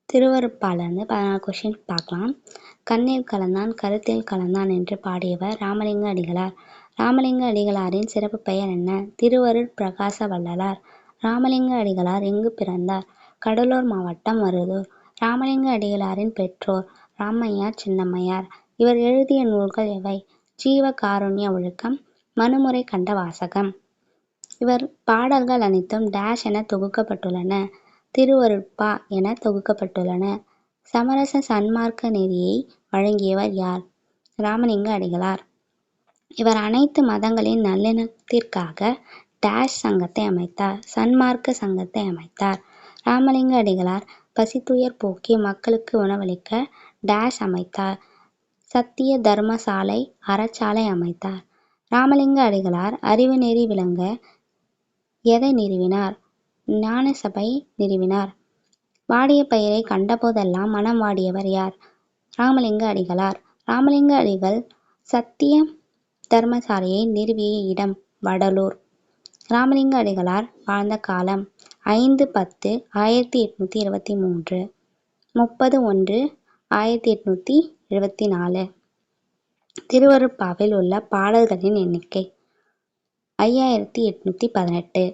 திருவருட்பாலேருந்து 14 question பார்க்கலாம். கண்ணீர் கலந்தான் கருத்தில் கலந்தான் என்று பாடியவர் ராமலிங்க அடிகளார். ராமலிங்க அடிகளாரின் சிறப்பு பெயர் என்ன? திருவருட் பிரகாச வள்ளலார். ராமலிங்க அடிகளார் எங்கு பிறந்தார்? கடலூர் மாவட்டம் மருதூர். ராமலிங்க அடிகளாரின் பெற்றோர் ராமையார், சின்னம்மையார். இவர் எழுதிய நூல்கள் எவை? ஜீவ காருண்ய ஒழுக்கம், மனுமுறை கண்ட வாசகம். இவர் பாடல்கள் அனைத்தும் டேஷ் என தொகுக்கப்பட்டுள்ளன. திருவருட்பா என தொகுக்கப்பட்டுள்ளன. சமரச சன்மார்க்க நெறியை வழங்கியவர் யார்? ராமலிங்க அடிகளார். இவர் அனைத்து மதங்களின் நல்லிணக்கத்திற்காக டேஷ் சங்கத்தை அமைத்தார். சன்மார்க்க சங்கத்தை அமைத்தார். ராமலிங்க அடிகளார் பசித்துயர் போக்கி மக்களுக்கு உணவளிக்க டேஷ் அமைத்தார். சத்திய தர்மசாலை அறச்சாலை அமைத்தார். ராமலிங்க அடிகளார் அறிவு நெறி விளங்க எதை நிறுவினார்? ஞானசபை நிறுவினார். வாடிய பயிரை கண்டபோதெல்லாம் மனம் வாடியவர் யார்? ராமலிங்க அடிகளார். ராமலிங்க அடிகள் சத்திய தர்மசாலையை நிறுவிய இடம் வடலூர். ராமலிங்க அடிகளார் வாழ்ந்த காலம் 5-10-1823, 30-1-1874. திருவருட்பாவில் உள்ள பாடல்களின் எண்ணிக்கை 5818.